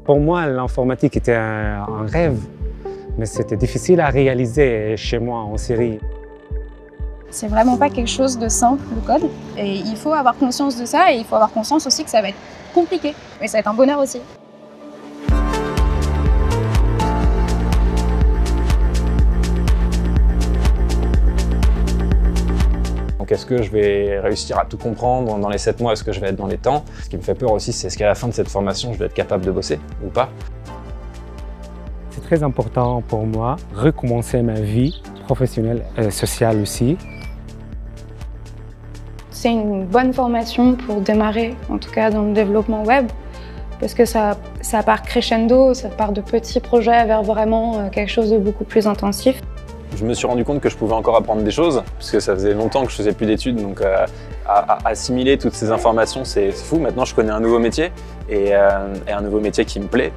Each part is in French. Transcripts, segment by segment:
Pour moi, l'informatique était un rêve, mais c'était difficile à réaliser chez moi en Syrie. C'est vraiment pas quelque chose de simple, le code. Et il faut avoir conscience de ça et il faut avoir conscience aussi que ça va être compliqué. Mais ça va être un bonheur aussi. Donc est-ce que je vais réussir à tout comprendre dans les 7 mois? Est-ce que je vais être dans les temps? Ce qui me fait peur aussi, c'est est-ce qu'à la fin de cette formation, je vais être capable de bosser ou pas? C'est très important pour moi de recommencer ma vie professionnelle et sociale aussi. C'est une bonne formation pour démarrer, en tout cas dans le développement web, parce que ça part crescendo, ça part de petits projets vers vraiment quelque chose de beaucoup plus intensif. Je me suis rendu compte que je pouvais encore apprendre des choses, parce que ça faisait longtemps que je faisais plus d'études, donc assimiler toutes ces informations, c'est fou. Maintenant, je connais un nouveau métier, et un nouveau métier qui me plaît.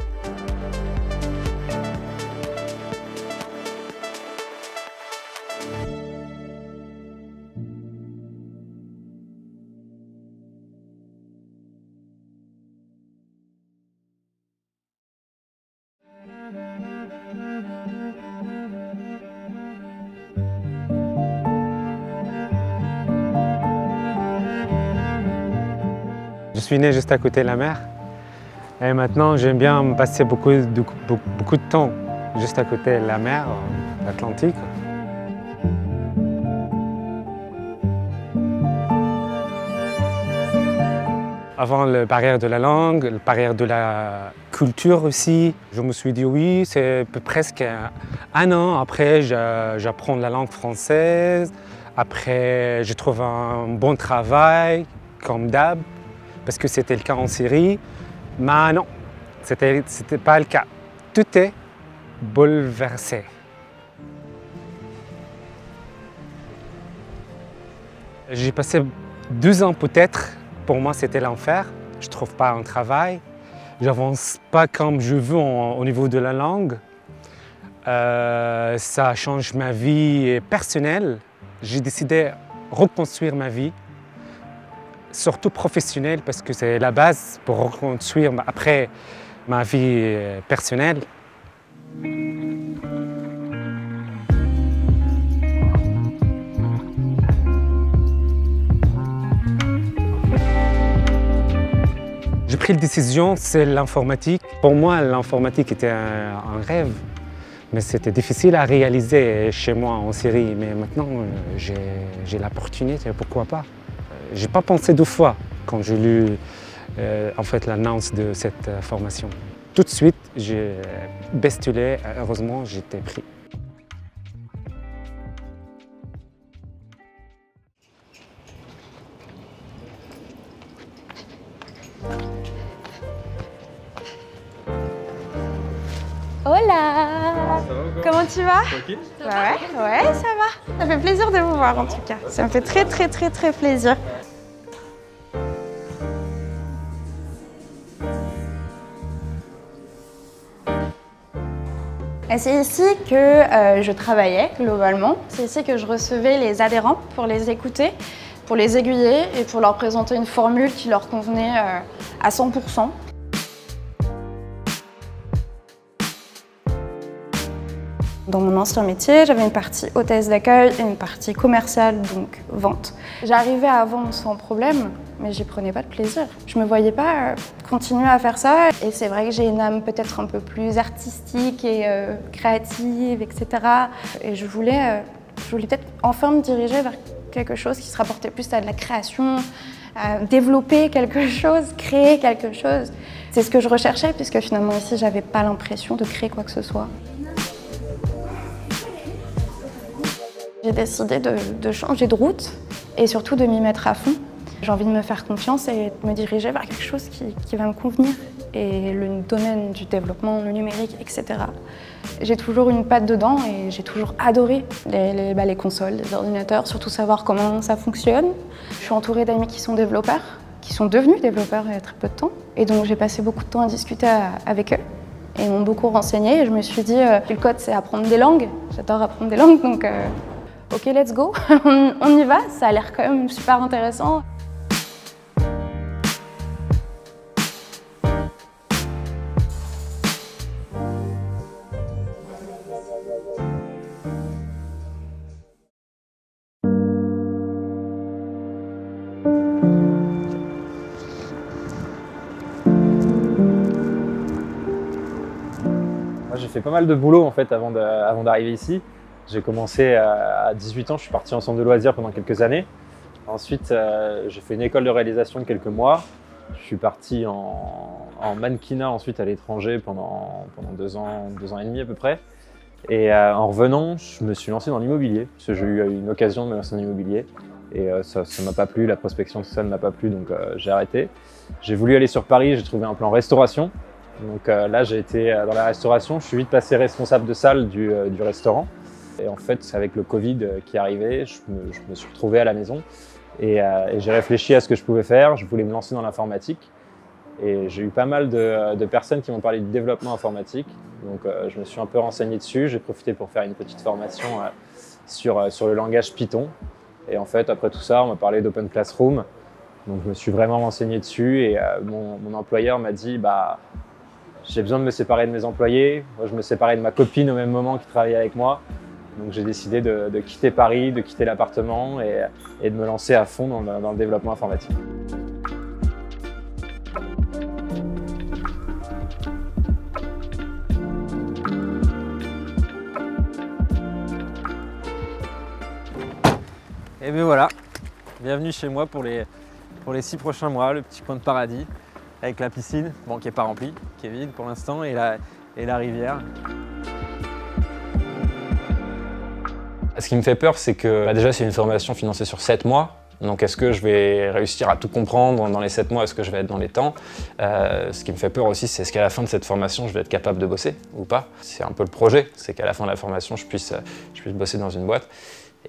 Je suis né juste à côté de la mer et maintenant j'aime bien passer beaucoup de temps juste à côté de la mer, l'Atlantique. Avant le barrière de la langue, le barrière de la culture aussi, je me suis dit oui, c'est presque un an après j'apprends la langue française, après je trouve un bon travail comme d'hab, parce que c'était le cas en Syrie, mais non, c'était pas le cas. Tout est bouleversé. J'ai passé 2 ans peut-être. Pour moi, c'était l'enfer. Je ne trouve pas un travail. Je n'avance pas comme je veux au niveau de la langue. Ça change ma vie personnelle. J'ai décidé de reconstruire ma vie, surtout professionnelle, parce que c'est la base pour reconstruire après ma vie personnelle. J'ai pris la décision, c'est l'informatique. Pour moi, l'informatique était un rêve, mais c'était difficile à réaliser chez moi en Syrie. Mais maintenant, j'ai l'opportunité, pourquoi pas? J'ai pas pensé 2 fois quand j'ai lu en fait, l'annonce de cette formation. Tout de suite, j'ai bestulé, heureusement, j'étais pris. Hola! Comment tu vas? Tranquille? Ouais, ça va. Ça fait plaisir de vous voir en tout cas. Ça me fait très plaisir. Et c'est ici que je travaillais globalement. C'est ici que je recevais les adhérents pour les écouter, pour les aiguiller et pour leur présenter une formule qui leur convenait à 100%. Dans mon ancien métier, j'avais une partie hôtesse d'accueil et une partie commerciale, donc vente. J'arrivais à vendre sans problème, mais j'y prenais pas de plaisir. Je me voyais pas continuer à faire ça. Et c'est vrai que j'ai une âme peut-être un peu plus artistique et créative, etc. Et je voulais peut-être enfin me diriger vers quelque chose qui se rapportait plus à de la création, développer quelque chose, créer quelque chose. C'est ce que je recherchais, puisque finalement ici, j'avais pas l'impression de créer quoi que ce soit. J'ai décidé de changer de route et surtout de m'y mettre à fond. J'ai envie de me faire confiance et de me diriger vers quelque chose qui va me convenir. Et le domaine du développement, le numérique, etc. J'ai toujours une patte dedans et j'ai toujours adoré les consoles, les ordinateurs, surtout savoir comment ça fonctionne. Je suis entourée d'amis qui sont développeurs, qui sont devenus développeurs il y a très peu de temps. Et donc j'ai passé beaucoup de temps à discuter avec eux. Et ils m'ont beaucoup renseigné et je me suis dit le code c'est apprendre des langues. J'adore apprendre des langues, donc ok, let's go, on y va, ça a l'air quand même super intéressant. Moi, j'ai fait pas mal de boulot en fait avant d'arriver ici. J'ai commencé à 18 ans, je suis parti en centre de loisirs pendant quelques années. Ensuite, j'ai fait une école de réalisation de quelques mois. Je suis parti en mannequinat ensuite à l'étranger pendant 2 ans et demi à peu près. Et en revenant, je me suis lancé dans l'immobilier, parce que j'ai eu une occasion de me lancer dans l'immobilier. Et ça ne m'a pas plu, la prospection, tout ça ne m'a pas plu, donc j'ai arrêté. J'ai voulu aller sur Paris, j'ai trouvé un plan restauration. Donc là, j'ai été dans la restauration, je suis vite passé responsable de salle du restaurant. Et en fait, avec le Covid qui arrivait, je me suis retrouvé à la maison. Et j'ai réfléchi à ce que je pouvais faire, je voulais me lancer dans l'informatique. Et j'ai eu pas mal de personnes qui m'ont parlé du développement informatique. Donc je me suis un peu renseigné dessus, j'ai profité pour faire une petite formation sur le langage Python. Et en fait, après tout ça, on m'a parlé d'Open Classroom. Donc je me suis vraiment renseigné dessus et mon employeur m'a dit j'ai besoin de me séparer de mes employés. Moi, je me séparais de ma copine au même moment qui travaillait avec moi. Donc j'ai décidé de quitter Paris, de quitter l'appartement et de me lancer à fond dans le développement informatique. Et bien voilà, bienvenue chez moi pour les 6 prochains mois, le petit coin de paradis avec la piscine, bon, qui n'est pas remplie, qui est vide pour l'instant, et la rivière. Ce qui me fait peur, c'est que déjà c'est une formation financée sur 7 mois. Donc est-ce que je vais réussir à tout comprendre dans les 7 mois? Est-ce que je vais être dans les temps? Ce qui me fait peur aussi, c'est est-ce qu'à la fin de cette formation, je vais être capable de bosser ou pas? C'est un peu le projet, c'est qu'à la fin de la formation, je puisse bosser dans une boîte.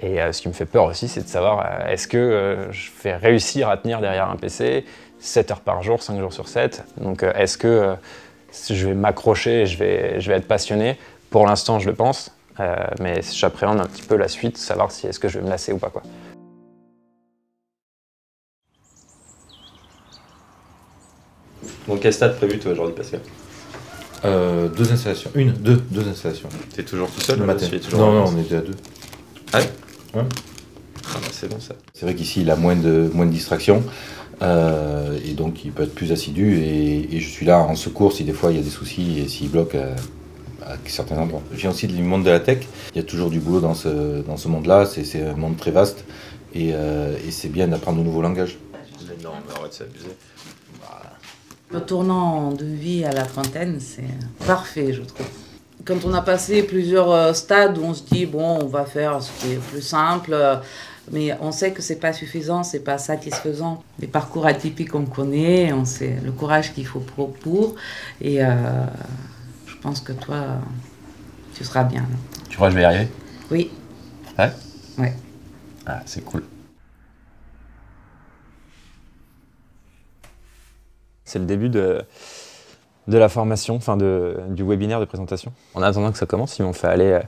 Et ce qui me fait peur aussi, c'est de savoir est-ce que je vais réussir à tenir derrière un PC 7 heures par jour, 5 jours sur 7. Donc est-ce que je vais m'accrocher et je vais être passionné? Pour l'instant, je le pense. Mais j'appréhende un petit peu la suite, savoir si est-ce que je vais me lasser ou pas, quoi. Donc quel stade prévu toi aujourd'hui, Pascal? 2 installations, deux installations. T'es toujours tout seul le matin? toujours Non, on était à 2. Ah ouais? Ouais. Ah bah c'est bon ça. C'est vrai qu'ici il a moins de distractions et donc il peut être plus assidu et je suis là en secours si des fois il y a des soucis et s'il bloque à certains endroits. Je viens aussi du monde de la tech, il y a toujours du boulot dans ce monde-là, c'est un monde très vaste et c'est bien d'apprendre de nouveaux langages. Non, mais arrête, c'est abusé. Le tournant de vie à la trentaine, c'est parfait, je trouve. Quand on a passé plusieurs stades où on se dit, bon, on va faire ce qui est plus simple, mais on sait que c'est pas suffisant, c'est pas satisfaisant. Les parcours atypiques qu'on connaît, on sait le courage qu'il faut pour, et je pense que toi, tu seras bien. Tu crois que je vais y arriver? Oui. Ouais? Ouais. Ah, c'est cool. C'est le début de la formation, enfin du webinaire de présentation. En attendant que ça commence, ils m'ont fait aller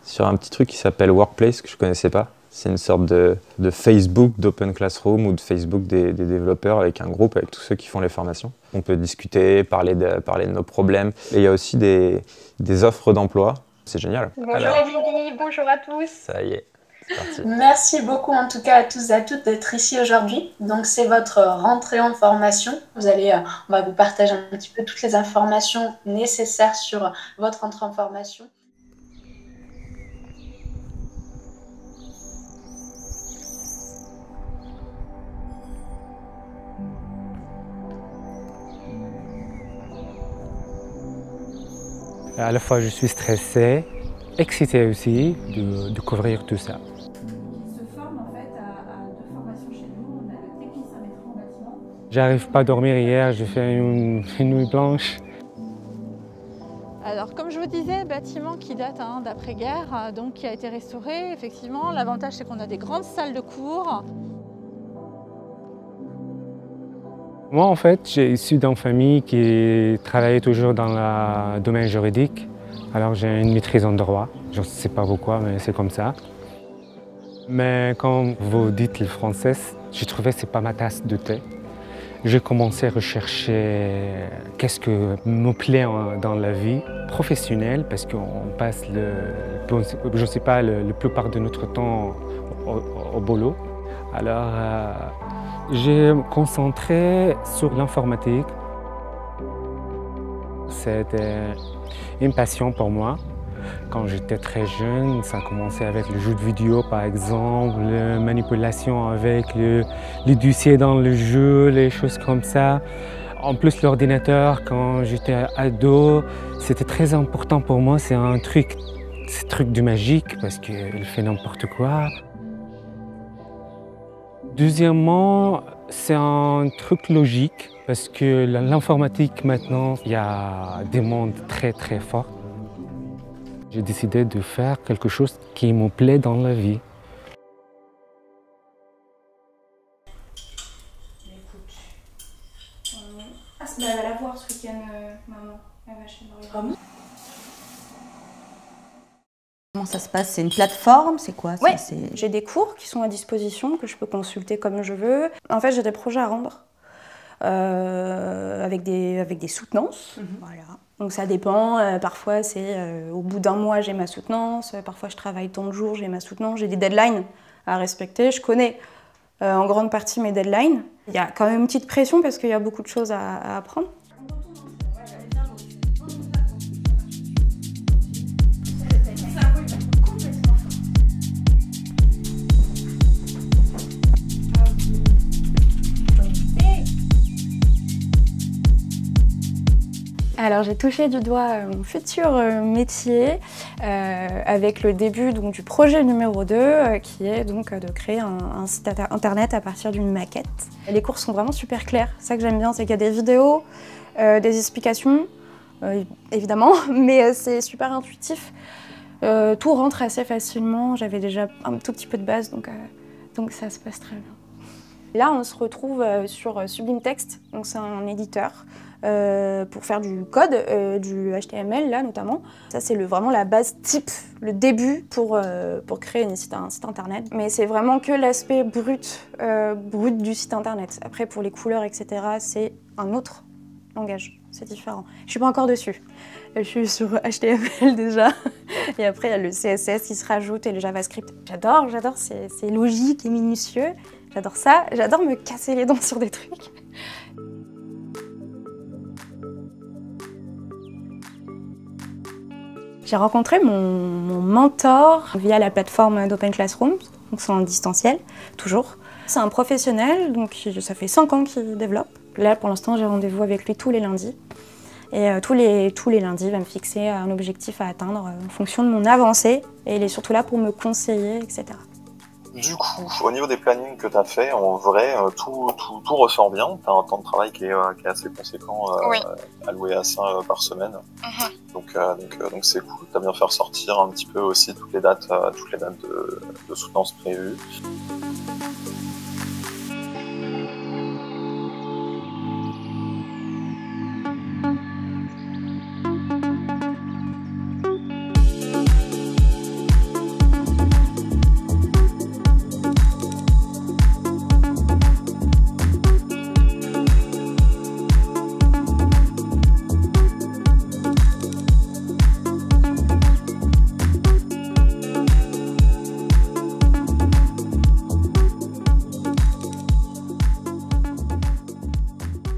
sur un petit truc qui s'appelle Workplace, que je ne connaissais pas. C'est une sorte de Facebook d'Open Classroom ou de Facebook des développeurs avec un groupe, avec tous ceux qui font les formations. On peut discuter, parler de nos problèmes. Et il y a aussi des offres d'emploi. C'est génial. Bonjour Émilie, bonjour à tous. Ça y est, c'est parti. Merci beaucoup en tout cas à tous et à toutes d'être ici aujourd'hui. Donc c'est votre rentrée en formation. On va vous partager un petit peu toutes les informations nécessaires sur votre rentrée en formation. À la fois, je suis stressé, excité aussi de découvrir tout ça. Il se forme en fait à 2 formations chez nous. On a le technicien maître en bâtiment. J'arrive pas à dormir hier, j'ai fait une nuit blanche. Alors comme je vous disais, bâtiment qui date d'après-guerre, donc qui a été restauré. Effectivement, l'avantage c'est qu'on a des grandes salles de cours. Moi, en fait, j'ai issu d'une famille qui travaillait toujours dans le domaine juridique. Alors, j'ai une maîtrise en droit. Je ne sais pas pourquoi, mais c'est comme ça. Mais quand vous dites le français, j'ai trouvé que ce n'est pas ma tasse de thé. J'ai commencé à rechercher qu'est-ce que me plaît dans la vie professionnelle, parce qu'on passe, je ne sais pas, la plupart de notre temps au boulot. Alors, j'ai concentré sur l'informatique. C'était une passion pour moi. Quand j'étais très jeune, ça a commencé avec le jeu de vidéo par exemple, la manipulation avec les dossiers dans le jeu, les choses comme ça. En plus, l'ordinateur, quand j'étais ado, c'était très important pour moi. C'est un truc de magique parce qu'il fait n'importe quoi. Deuxièmement, c'est un truc logique parce que l'informatique maintenant, il y a des mondes très très forts. J'ai décidé de faire quelque chose qui me plaît dans la vie. Ah, elle va la voir ce week-end, maman. Elle va chez Marie. Comment ça se passe? C'est une plateforme? C'est quoi? Oui, j'ai des cours qui sont à disposition, que je peux consulter comme je veux. En fait, j'ai des projets à rendre avec des soutenances. Voilà. Donc ça dépend. Parfois, c'est au bout d'un mois, j'ai ma soutenance. Parfois, je travaille tant de jours, j'ai ma soutenance. J'ai des deadlines à respecter. Je connais en grande partie mes deadlines. Il y a quand même une petite pression parce qu'il y a beaucoup de choses à apprendre. Alors j'ai touché du doigt mon futur métier avec le début donc, du projet numéro 2 qui est donc de créer un site internet à partir d'une maquette. Les cours sont vraiment super clairs, ça que j'aime bien, c'est qu'il y a des vidéos, des explications évidemment, mais c'est super intuitif. Tout rentre assez facilement, j'avais déjà un tout petit peu de base donc ça se passe très bien. Là on se retrouve sur Sublime Text, donc c'est un éditeur. Pour faire du code, du HTML là notamment. Ça c'est vraiment la base type, le début pour créer un site internet. Mais c'est vraiment que l'aspect brut du site internet. Après pour les couleurs etc. c'est un autre langage, c'est différent. Je suis pas encore dessus. Je suis sur HTML déjà. Et après il y a le CSS qui se rajoute et le JavaScript. J'adore, c'est logique et minutieux. J'adore ça, j'adore me casser les dents sur des trucs. J'ai rencontré mon mentor via la plateforme d'Open Classroom, donc c'est en distanciel, toujours. C'est un professionnel, donc ça fait 5 ans qu'il développe. Là, pour l'instant, j'ai rendez-vous avec lui tous les lundis. Et tous les lundis, il va me fixer un objectif à atteindre en fonction de mon avancée. Et il est surtout là pour me conseiller, etc. Du coup, au niveau des plannings que tu as fait, en vrai, tout ressort bien. Tu as un temps de travail qui est assez conséquent alloué à ça par semaine. Donc c'est cool. Tu as bien fait ressortir un petit peu aussi toutes les dates de soutenance prévues.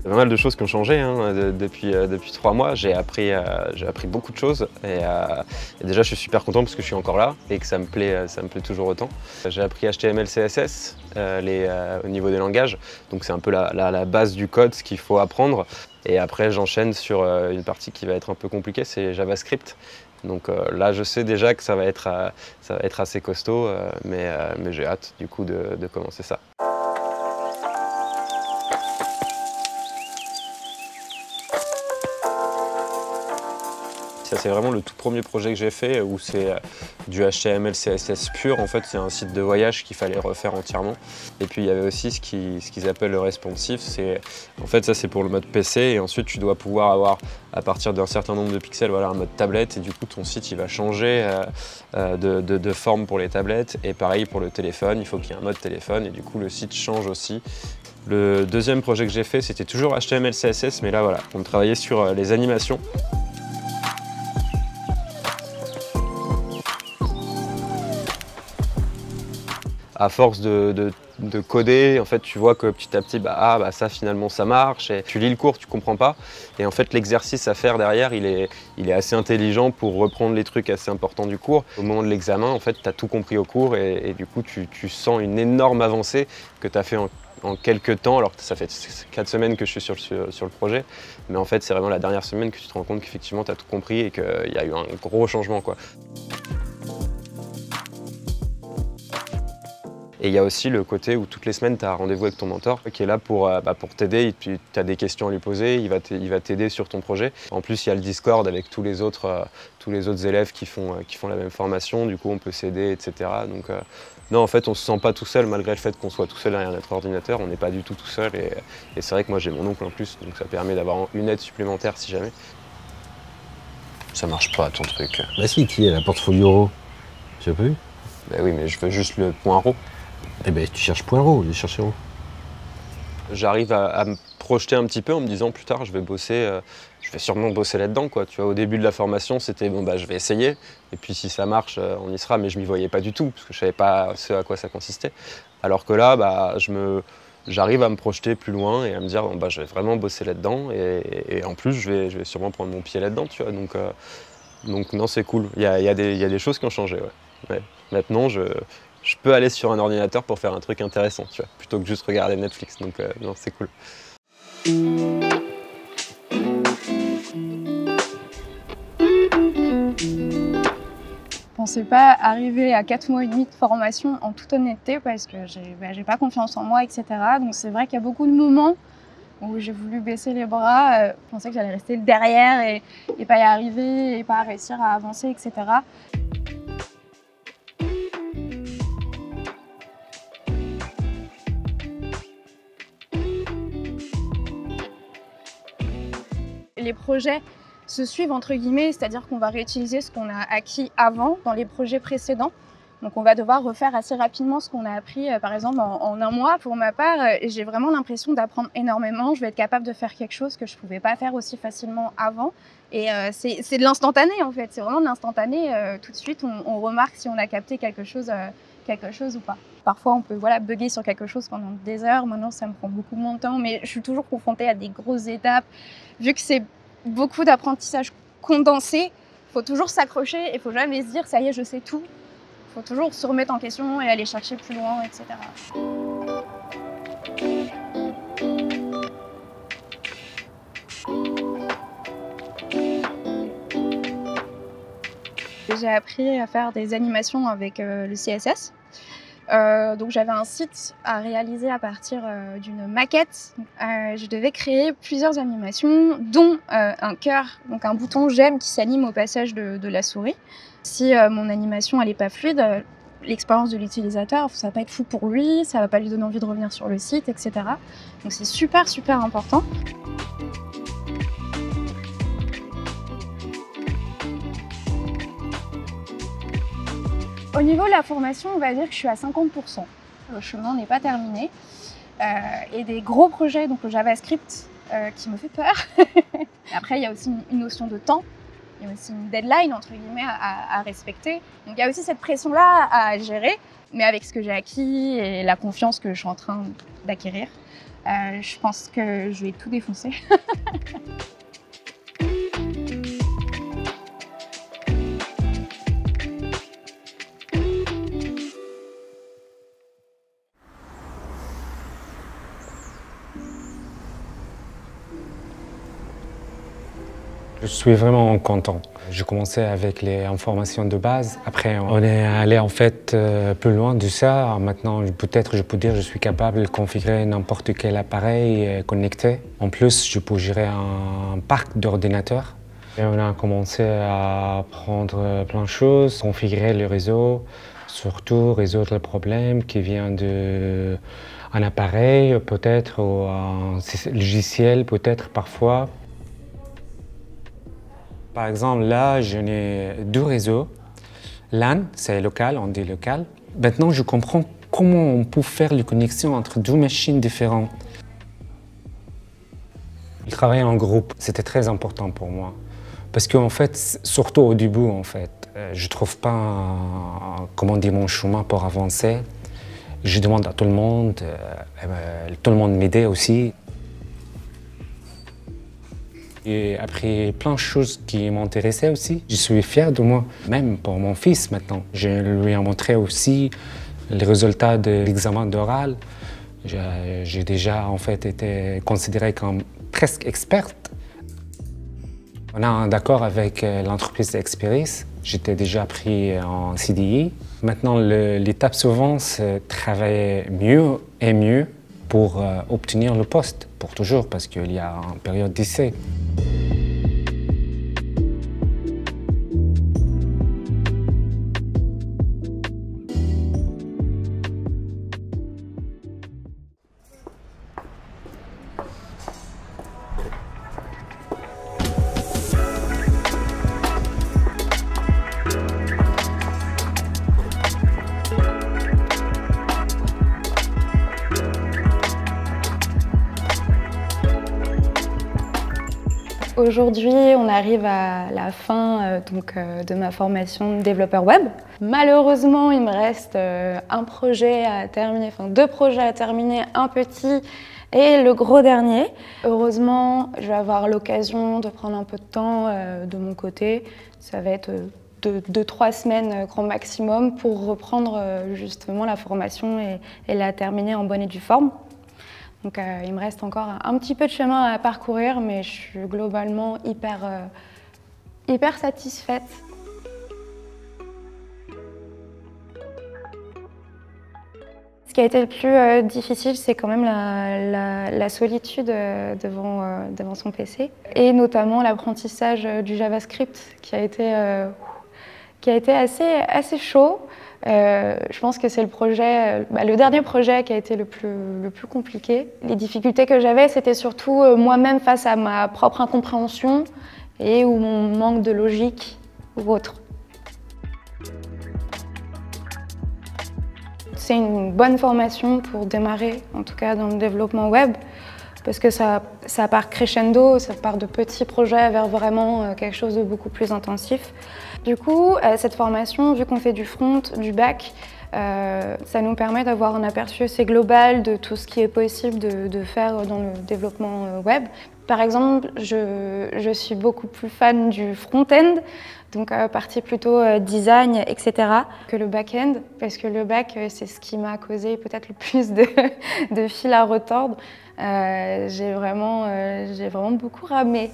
Pas mal de choses qui ont changé hein, depuis 3 mois. J'ai appris beaucoup de choses et déjà je suis super content parce que je suis encore là et que ça me plaît toujours autant. J'ai appris HTML, CSS au niveau des langages, donc c'est un peu la base du code, ce qu'il faut apprendre. Et après j'enchaîne sur une partie qui va être un peu compliquée, c'est JavaScript. Donc là je sais déjà que ça va être assez costaud, mais j'ai hâte du coup de commencer ça. Ça c'est vraiment le tout premier projet que j'ai fait où c'est du HTML, CSS pur. En fait c'est un site de voyage qu'il fallait refaire entièrement. Et puis il y avait aussi ce qu'ils appellent le responsive. En fait ça c'est pour le mode PC et ensuite tu dois pouvoir avoir à partir d'un certain nombre de pixels un mode tablette et du coup ton site il va changer de forme pour les tablettes et pareil pour le téléphone, il faut qu'il y ait un mode téléphone et du coup le site change aussi. Le deuxième projet que j'ai fait c'était toujours HTML, CSS mais là voilà, on travaillait sur les animations. À force de de coder, en fait tu vois que petit à petit, ça finalement ça marche, et tu lis le cours, tu comprends pas, et en fait l'exercice à faire derrière, il est assez intelligent pour reprendre les trucs assez importants du cours. Au moment de l'examen, en fait, tu as tout compris au cours, et du coup tu sens une énorme avancée que tu as fait en quelques temps, alors que ça fait 4 semaines que je suis sur le projet, mais en fait c'est vraiment la dernière semaine que tu te rends compte qu'effectivement tu as tout compris et qu'il y a eu un gros changement, quoi. Et il y a aussi le côté où toutes les semaines tu as rendez-vous avec ton mentor qui est là pour t'aider, et puis tu as des questions à lui poser, il va t'aider sur ton projet. En plus il y a le Discord avec tous les autres élèves qui font la même formation, du coup on peut s'aider, etc. Donc non, en fait on se sent pas tout seul, malgré le fait qu'on soit tout seul derrière notre ordinateur, on n'est pas du tout seul, et c'est vrai que moi j'ai mon oncle en plus, donc ça permet d'avoir une aide supplémentaire si jamais. Ça marche pas ton truc. Bah si, qui est la portfolio RAW? Tu as pas vu? Bah oui, mais je veux juste le point RAW. Eh ben tu cherches point RAW, je cherche RAW. J'arrive à me projeter un petit peu en me disant plus tard je vais sûrement bosser là-dedans, quoi. Tu vois, au début de la formation c'était je vais essayer, et puis si ça marche on y sera, mais je m'y voyais pas du tout parce que je savais pas ce à quoi ça consistait. Alors que là j'arrive à me projeter plus loin et à me dire je vais vraiment bosser là-dedans, et en plus je vais sûrement prendre mon pied là-dedans, tu vois. Donc non, c'est cool. Il y a des choses qui ont changé, ouais. Ouais. Maintenant je peux aller sur un ordinateur pour faire un truc intéressant, tu vois, plutôt que juste regarder Netflix, donc non, c'est cool. Je pensais pas arriver à 4 mois et demi de formation en toute honnêteté, parce que j'ai pas confiance en moi, etc. Donc c'est vrai qu'il y a beaucoup de moments où j'ai voulu baisser les bras, je pensais que j'allais rester derrière et pas y arriver, et pas réussir à avancer, etc. Les projets se suivent entre guillemets, c'est-à-dire qu'on va réutiliser ce qu'on a acquis avant dans les projets précédents. Donc on va devoir refaire assez rapidement ce qu'on a appris par exemple en un mois. Pour ma part, j'ai vraiment l'impression d'apprendre énormément. Je vais être capable de faire quelque chose que je ne pouvais pas faire aussi facilement avant. Et c'est de l'instantané en fait, c'est vraiment de l'instantané. Tout de suite on remarque si on a capté quelque chose ou pas. Parfois on peut bugger sur quelque chose pendant des heures. Maintenant ça me prend beaucoup moins de temps, mais je suis toujours confrontée à des grosses étapes. Vu que c'est beaucoup d'apprentissage condensé, il faut toujours s'accrocher et il ne faut jamais se dire ça y est je sais tout. Il faut toujours se remettre en question et aller chercher plus loin, etc. J'ai appris à faire des animations avec le CSS. Donc j'avais un site à réaliser à partir d'une maquette. Je devais créer plusieurs animations, dont un cœur, donc un bouton j'aime qui s'anime au passage de la souris. Si mon animation n'est pas fluide, l'expérience de l'utilisateur, ça va pas être fou pour lui, ça va pas lui donner envie de revenir sur le site, etc. Donc c'est super important. Au niveau de la formation, on va dire que je suis à 50%. Le chemin n'est pas terminé. Et des gros projets, donc le JavaScript, qui me fait peur. Après, il y a aussi une notion de temps. Il y a aussi une deadline, entre guillemets, à respecter. Donc il y a aussi cette pression-là à gérer. Mais avec ce que j'ai acquis et la confiance que je suis en train d'acquérir, je pense que je vais tout défoncer. Je suis vraiment content. J'ai commencé avec les informations de base. Après, on est allé en fait plus loin de ça. Maintenant, peut-être je peux dire que je suis capable de configurer n'importe quel appareil connecté. En plus, je peux gérer un parc d'ordinateurs. Et on a commencé à apprendre plein de choses, configurer le réseau, surtout résoudre le problème qui vient d'un appareil peut-être ou un logiciel peut-être parfois. Par exemple, là, j'en ai 2 réseaux. LAN, c'est local, on dit local. Maintenant, je comprends comment on peut faire les connexions entre 2 machines différentes. Travailler en groupe, c'était très important pour moi. Parce qu'en fait, surtout au début, en fait, je ne trouve pas comment dire, mon chemin pour avancer. Je demande à tout le monde m'aidait aussi. J'ai appris plein de choses qui m'intéressaient aussi. Je suis fier de moi, même pour mon fils maintenant. Je lui ai montré aussi les résultats de l'examen d'oral. J'ai déjà en fait été considérée comme presque experte. On a un accord avec l'entreprise Experis. J'étais déjà pris en CDI. Maintenant, l'étape suivante, c'est travailler mieux et mieux pour obtenir le poste, pour toujours, parce qu'il y a une période d'essai. Aujourd'hui, on arrive à la fin de ma formation de développeur web. Malheureusement, il me reste un projet à terminer, enfin 2 projets à terminer, un petit et le gros dernier. Heureusement, je vais avoir l'occasion de prendre un peu de temps de mon côté. Ça va être 2-3 semaines grand maximum pour reprendre justement la formation et la terminer en bonne et due forme. Donc il me reste encore un petit peu de chemin à parcourir, mais je suis globalement hyper satisfaite. Ce qui a été le plus difficile, c'est quand même la solitude devant son PC, et notamment l'apprentissage du JavaScript qui a été assez chaud. Je pense que c'est le dernier projet qui a été le plus compliqué. Les difficultés que j'avais, c'était surtout moi-même face à ma propre incompréhension et ou mon manque de logique ou autre. C'est une bonne formation pour démarrer, en tout cas dans le développement web, parce que ça part crescendo, ça part de petits projets vers vraiment quelque chose de beaucoup plus intensif. Du coup, cette formation, vu qu'on fait du front, du back, ça nous permet d'avoir un aperçu assez global de tout ce qui est possible de faire dans le développement web. Par exemple, je suis beaucoup plus fan du front-end, donc partie plutôt design, etc., que le back-end, parce que le back, c'est ce qui m'a causé peut-être le plus de fil à retordre. J'ai vraiment beaucoup ramé.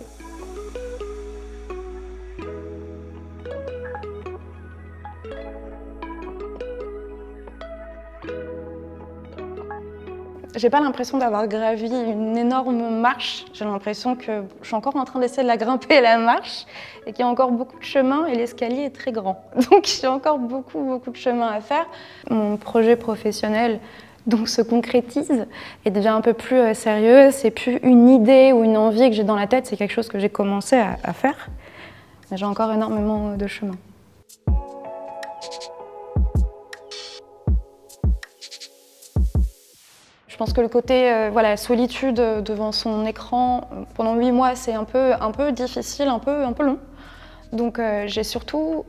J'ai pas l'impression d'avoir gravi une énorme marche. J'ai l'impression que je suis encore en train d'essayer de la grimper, la marche, et qu'il y a encore beaucoup de chemin, et l'escalier est très grand. Donc j'ai encore beaucoup de chemin à faire. Mon projet professionnel donc se concrétise et devient un peu plus sérieux. C'est plus une idée ou une envie que j'ai dans la tête, c'est quelque chose que j'ai commencé à faire. Mais j'ai encore énormément de chemin. Je pense que le côté solitude devant son écran pendant 8 mois, c'est un peu difficile, un peu long. Donc j'ai surtout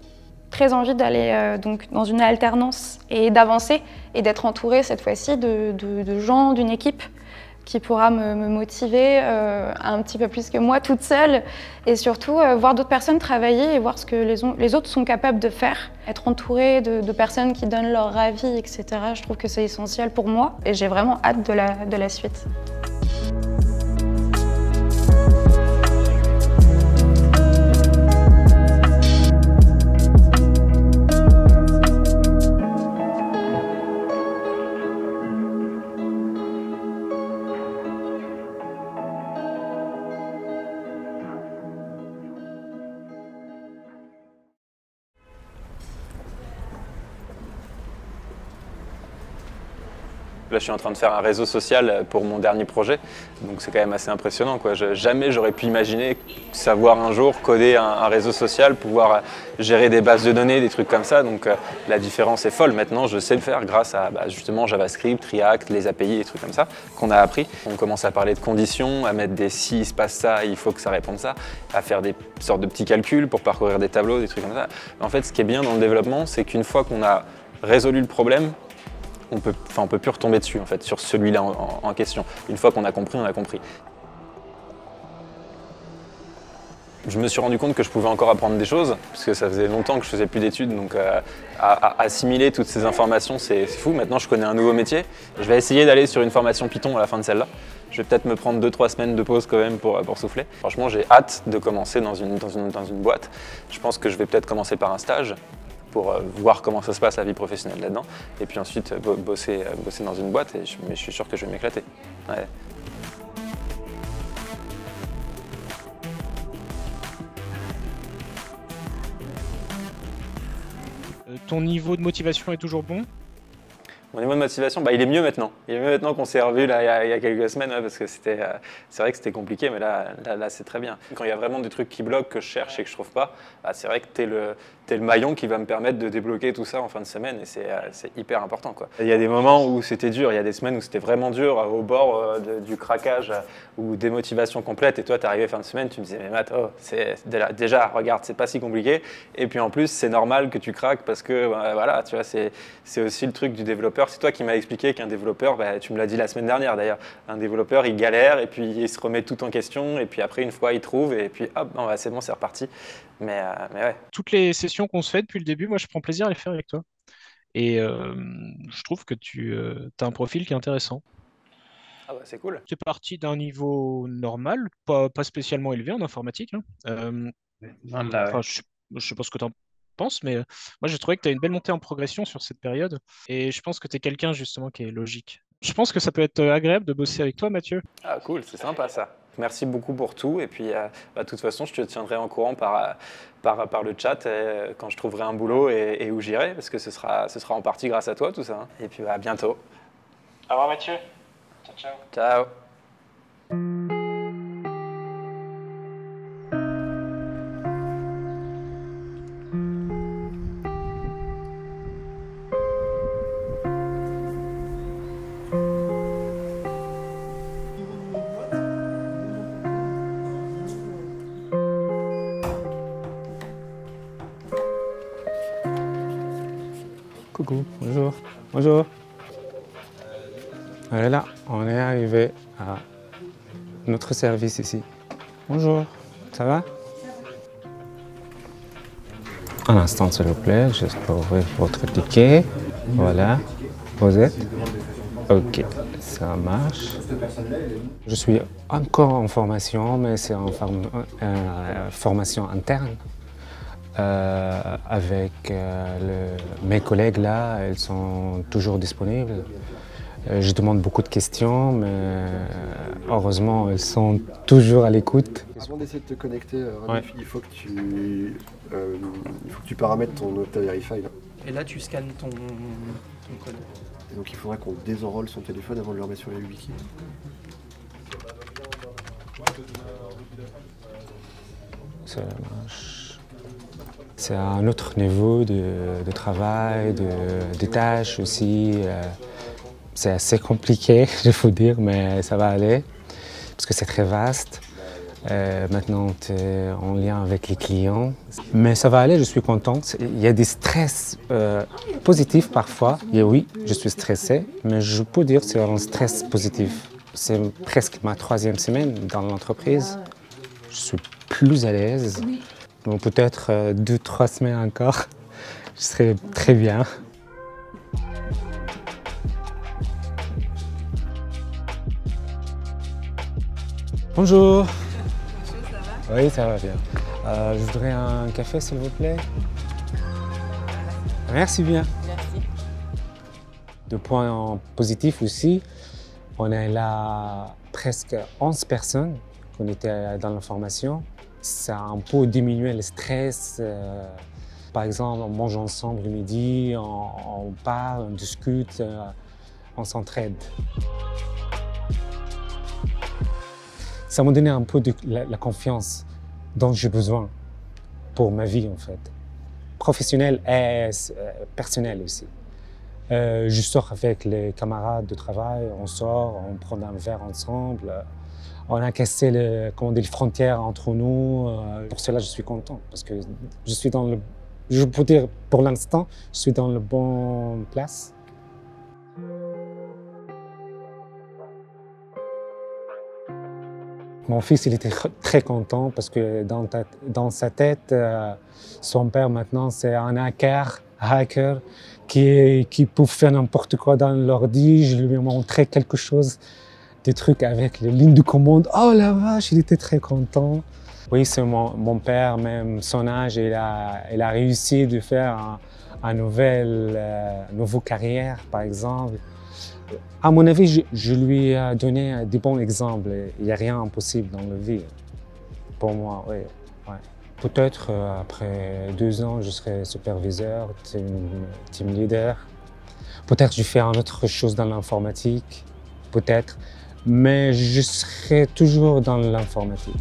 très envie d'aller dans une alternance et d'avancer et d'être entourée cette fois-ci de gens, d'une équipe qui pourra me motiver un petit peu plus que moi toute seule, et surtout voir d'autres personnes travailler et voir ce que les autres sont capables de faire. Être entourée de personnes qui donnent leur avis, etc. Je trouve que c'est essentiel pour moi et j'ai vraiment hâte de la suite. Là, je suis en train de faire un réseau social pour mon dernier projet, donc c'est quand même assez impressionnant, quoi. Jamais j'aurais pu imaginer savoir un jour coder un réseau social, pouvoir gérer des bases de données, des trucs comme ça. Donc la différence est folle. Maintenant, je sais le faire grâce à justement JavaScript, React, les API, des trucs comme ça qu'on a appris. On commence à parler de conditions, à mettre des si il se passe ça, il faut que ça réponde ça, à faire des sortes de petits calculs pour parcourir des tableaux, des trucs comme ça. En fait, ce qui est bien dans le développement, c'est qu'une fois qu'on a résolu le problème, on peut plus retomber dessus en fait, sur celui-là en question. Une fois qu'on a compris, on a compris. Je me suis rendu compte que je pouvais encore apprendre des choses, parce que ça faisait longtemps que je faisais plus d'études, donc à assimiler toutes ces informations, c'est fou. Maintenant, je connais un nouveau métier. Je vais essayer d'aller sur une formation Python à la fin de celle-là. Je vais peut-être me prendre 2-3 semaines de pause quand même pour souffler. Franchement, j'ai hâte de commencer dans une boîte. Je pense que je vais peut-être commencer par un stage pour voir comment ça se passe la vie professionnelle là-dedans, et puis ensuite bosser dans une boîte, mais je suis sûr que je vais m'éclater. Ouais. Ton niveau de motivation est toujours bon? Mon niveau de motivation, il est mieux maintenant. Il est mieux maintenant qu'on s'est revus là, il y a quelques semaines, parce que c'est vrai que c'était compliqué, mais là c'est très bien. Quand il y a vraiment des trucs qui bloquent, que je cherche et que je trouve pas, c'est vrai que t'es le maillon qui va me permettre de débloquer tout ça en fin de semaine, et c'est hyper important, quoi. Il y a des moments où c'était dur, il y a des semaines où c'était vraiment dur, au bord du craquage ou démotivation complète, et toi t'es arrivé fin de semaine, tu me disais mais Matt, déjà regarde, c'est pas si compliqué, et puis en plus c'est normal que tu craques parce que voilà, tu vois, c'est aussi le truc du développeur. C'est toi qui m'as expliqué qu'un développeur, tu me l'as dit la semaine dernière d'ailleurs, un développeur il galère et puis il se remet tout en question, et puis après une fois il trouve et puis hop, c'est bon, c'est reparti. Mais ouais. Toutes les sessions qu'on se fait depuis le début, moi je prends plaisir à les faire avec toi. Et je trouve que tu as un profil qui est intéressant. Ah bah c'est cool. Tu es parti d'un niveau normal, pas spécialement élevé en informatique. Hein. Je sais pas ce que tu en penses, mais moi j'ai trouvé que tu as une belle montée en progression sur cette période. Et je pense que tu es quelqu'un justement qui est logique. Je pense que ça peut être agréable de bosser avec toi, Mathieu. Ah cool, c'est sympa ça. Merci beaucoup pour tout, et puis de toute façon je te tiendrai en courant par le chat quand je trouverai un boulot et où j'irai, parce que ce sera en partie grâce à toi tout ça. Hein. Et puis à bientôt. Au revoir Mathieu. Ciao, ciao. Ciao. Coucou, bonjour. Bonjour. Voilà, on est arrivé à notre service ici. Bonjour, ça va? Un instant s'il vous plaît, juste pour ouvrir votre ticket. Voilà, vous êtes? Ok, ça marche. Je suis encore en formation, mais c'est en formation interne. Avec mes collègues là, elles sont toujours disponibles. Je demande beaucoup de questions, mais heureusement, elles sont toujours à l'écoute. Avant d'essayer de te connecter, Ranif, il faut que tu paramètres ton Opta Verify. Là. Et là, tu scannes ton code. Et donc il faudrait qu'on désenrôle son téléphone avant de le remettre sur les wikis. Ça marche. C'est un autre niveau de travail, de tâches aussi. C'est assez compliqué, je faut dire, mais ça va aller, parce que c'est très vaste. Maintenant, tu es en lien avec les clients. Mais ça va aller, je suis contente. Il y a des stress positifs parfois. Et oui, je suis stressée, mais je peux dire que c'est un stress positif. C'est presque ma 3e semaine dans l'entreprise. Je suis plus à l'aise. Donc peut-être 2-3 semaines encore, je serai très bien. Bonjour. Bonjour, ça va? Oui, ça va bien. Je voudrais un café, s'il vous plaît. Merci bien. Merci. De points positifs aussi, on est là presque 11 personnes qu'on était dans la formation. Ça a un peu diminué le stress. Par exemple, on mange ensemble le midi, on parle, on discute, on s'entraide. Ça m'a donné un peu de la confiance dont j'ai besoin pour ma vie, en fait. Professionnelle et personnelle aussi. Je sors avec les camarades de travail, on sort, on prend un verre ensemble. On a cassé les frontières entre nous. Pour cela, je suis content parce que je suis je peux dire pour l'instant, je suis dans la bonne place. Mon fils, il était très content parce que dans sa tête, son père maintenant, c'est un hacker qui peut faire n'importe quoi dans l'ordi. Je lui ai montré quelque chose, des trucs avec les lignes de commande. Oh la vache, il était très content. Oui, c'est mon père, même son âge, il a réussi de faire une nouvelle carrière, par exemple. À mon avis, je lui ai donné des bons exemples. Il n'y a rien d'impossible dans la vie, pour moi. Oui, ouais. Peut-être après 2 ans, je serai superviseur, team leader. Peut-être je ferai autre chose dans l'informatique, peut-être. Mais je serai toujours dans l'informatique.